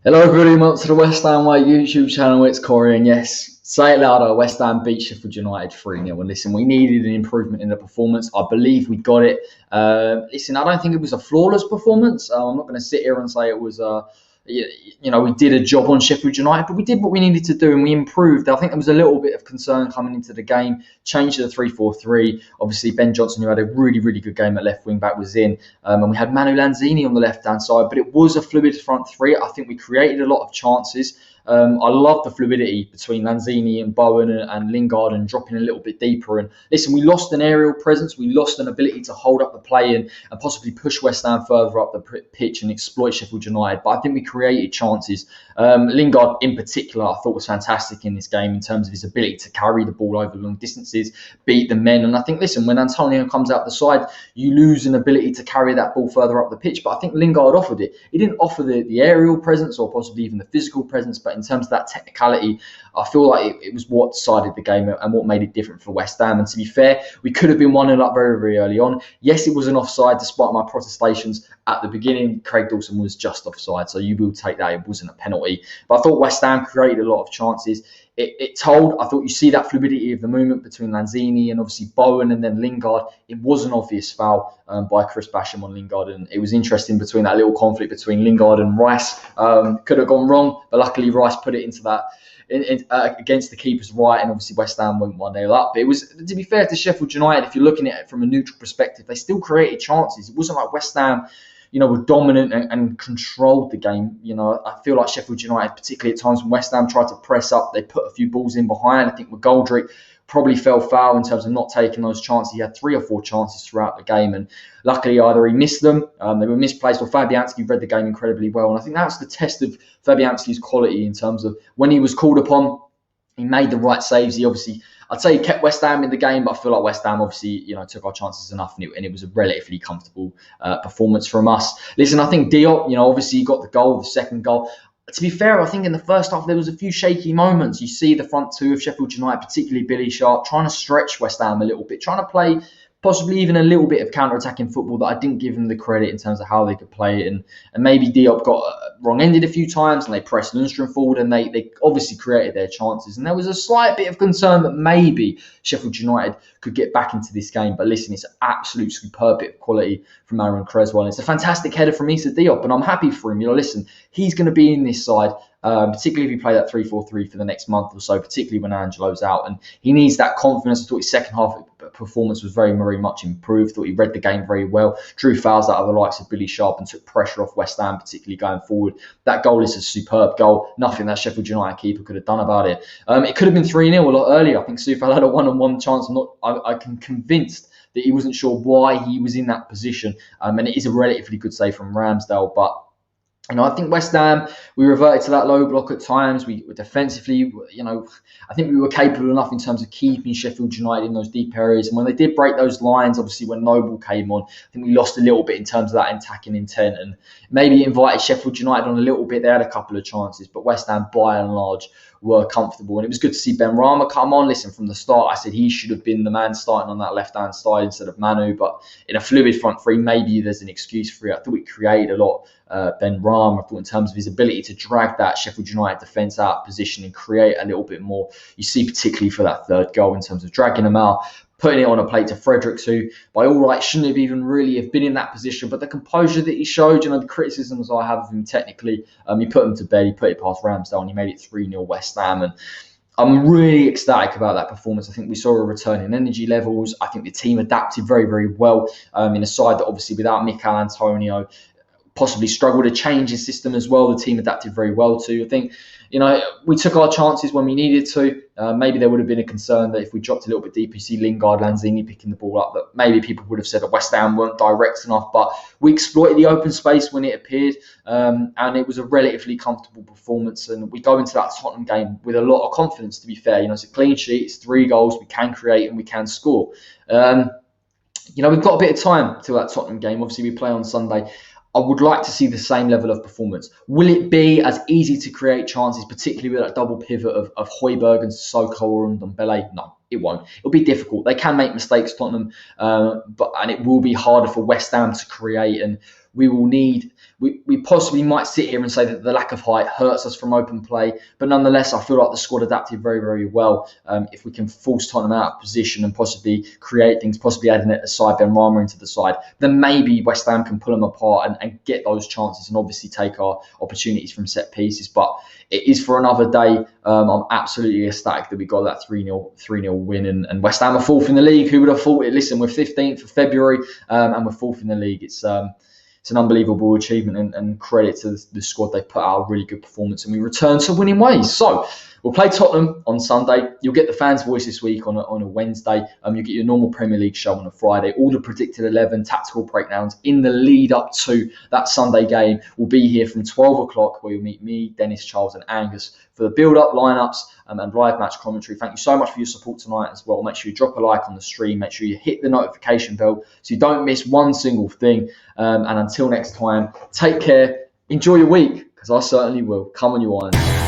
Hello everybody, welcome to the West Ham Way YouTube channel. It's Corey, and yes, say it louder, West Ham beat Sheffield United 3-0. And listen, we needed an improvement in the performance. I believe we got it. Listen, I don't think it was a flawless performance. I'm not going to sit here and say it was we did a job on Sheffield United, but we did what we needed to do and we improved. I think there was a little bit of concern coming into the game. Changed to the 3-4-3. Obviously, Ben Johnson, who had a really, really good game at left wing back, was in. And we had Manu Lanzini on the left-hand side, but it was a fluid front three. I think we created a lot of chances. I love the fluidity between Lanzini and Bowen and Lingard and dropping a little bit deeper. And listen, we lost an aerial presence. We lost an ability to hold up the play and possibly push West Ham further up the pitch and exploit Sheffield United. But I think we created chances. Lingard in particular, I thought was fantastic in this game in terms of his ability to carry the ball over long distances, beat the men. And I think, listen, when Antonio comes out the side, you lose an ability to carry that ball further up the pitch. But I think Lingard offered it. He didn't offer the aerial presence or possibly even the physical presence, but in terms of that technicality, I feel like it was what decided the game and what made it different for West Ham. And to be fair, we could have been 1-0 up very, very early on. Yes, it was an offside, despite my protestations at the beginning. Craig Dawson was just offside, so you will take that. It wasn't a penalty. But I thought West Ham created a lot of chances. It told. I thought you see that fluidity of the movement between Lanzini and obviously Bowen and then Lingard. It was an obvious foul by Chris Basham on Lingard, and it was interesting between that little conflict between Lingard and Rice. Could have gone wrong, but luckily Rice put it into that against the keeper's right, and obviously West Ham went 1-0 up. But it was, to be fair to Sheffield United, if you're looking at it from a neutral perspective, they still created chances. It wasn't like West Ham were dominant and controlled the game. I feel like Sheffield United, particularly at times when West Ham tried to press up, they put a few balls in behind. I think McGoldrick probably fell foul in terms of not taking those chances. He had 3 or 4 chances throughout the game, and luckily either he missed them, they were misplaced, or Fabianski read the game incredibly well. And I think that's the test of Fabianski's quality in terms of when he was called upon, he made the right saves. He obviously, I'd say he kept West Ham in the game, but I feel like West Ham obviously, took our chances enough, and it was a relatively comfortable performance from us. Listen, I think Diop, obviously he got the goal, the second goal. To be fair, I think in the first half there was a few shaky moments. You see the front two of Sheffield United, particularly Billy Sharp, trying to stretch West Ham a little bit, trying to play possibly even a little bit of counter-attacking football that I didn't give them the credit in terms of how they could play it. And maybe Diop got wrong-ended a few times, and they pressed Lundstrom forward, and they obviously created their chances. And there was a slight bit of concern that maybe Sheffield United could get back into this game. But listen, it's an absolute superb bit of quality from Aaron Creswell. And it's a fantastic header from Issa Diop, and I'm happy for him. Listen, he's going to be in this side. Particularly if you play that 3-4-3 for the next month or so, particularly when Angelo's out. And he needs that confidence. I thought his second half performance was very, very much improved. I thought he read the game very well, drew fouls out of the likes of Billy Sharp and took pressure off West Ham, particularly going forward. That goal is a superb goal. Nothing that Sheffield United keeper could have done about it. It could have been 3-0 a lot earlier. I think Soufal had a one-on-one chance. I'm convinced that he wasn't sure why he was in that position. And it is a relatively good save from Ramsdale, but I think West Ham, we reverted to that low block at times. We were defensively, I think we were capable enough in terms of keeping Sheffield United in those deep areas. And when they did break those lines, obviously when Noble came on, I think we lost a little bit in terms of that attacking intent, and maybe invited Sheffield United on a little bit. They had a couple of chances, but West Ham, by and large, were comfortable. And it was good to see Ben Rama come on. Listen, from the start, I said he should have been the man starting on that left-hand side instead of Manu. But in a fluid front three, maybe there's an excuse for it. I thought we created a lot. Ben Rama, I thought in terms of his ability to drag that Sheffield United defence out of position and create a little bit more. You see particularly for that third goal in terms of dragging them out, putting it on a plate to Fredericks, who by all rights shouldn't have even really have been in that position. But the composure that he showed, the criticisms I have of him technically, he put him to bed, he put it past Ramsdale, and he made it 3-0 West Ham. And I'm really ecstatic about that performance. I think we saw a return in energy levels. I think the team adapted very, very well in a side that obviously without Mikel Antonio possibly struggled to change his system as well. The team adapted very well too. I think, we took our chances when we needed to. Maybe there would have been a concern that if we dropped a little bit deeper, you see Lingard, Lanzini picking the ball up, that maybe people would have said that West Ham weren't direct enough. But we exploited the open space when it appeared, and it was a relatively comfortable performance. And we go into that Tottenham game with a lot of confidence, to be fair. It's a clean sheet, it's 3 goals, we can create and we can score. We've got a bit of time till that Tottenham game. Obviously, we play on Sunday. I would like to see the same level of performance. Will it be as easy to create chances, particularly with that double pivot of Højbjerg and Sissoko or Ndombele? No. it won't. It'll be difficult. They can make mistakes, Tottenham, and it will be harder for West Ham to create. And we will need. We possibly might sit here and say that the lack of height hurts us from open play, but nonetheless, I feel like the squad adapted very, very well. If we can force Tottenham out of position and possibly create things, possibly adding it aside, Ben Rama into the side, then maybe West Ham can pull them apart and get those chances and obviously take our opportunities from set pieces. But it is for another day. I'm absolutely ecstatic that we got that 3-0 win, and West Ham are fourth in the league. Who would have thought it? Listen, we're 15th of February and we're fourth in the league. It's an unbelievable achievement and credit to the squad. They put out a really good performance and we return to winning ways. So we'll play Tottenham on Sunday. You'll get the fans' voice this week on a Wednesday. You'll get your normal Premier League show on a Friday. All the predicted 11 tactical breakdowns in the lead up to that Sunday game will be here from 12 o'clock, where you'll meet me, Dennis, Charles and Angus for the build-up, lineups and live match commentary. Thank you so much for your support tonight as well. Make sure you drop a like on the stream. Make sure you hit the notification bell so you don't miss one single thing. And until next time, take care. Enjoy your week, because I certainly will. Come on, you Irons.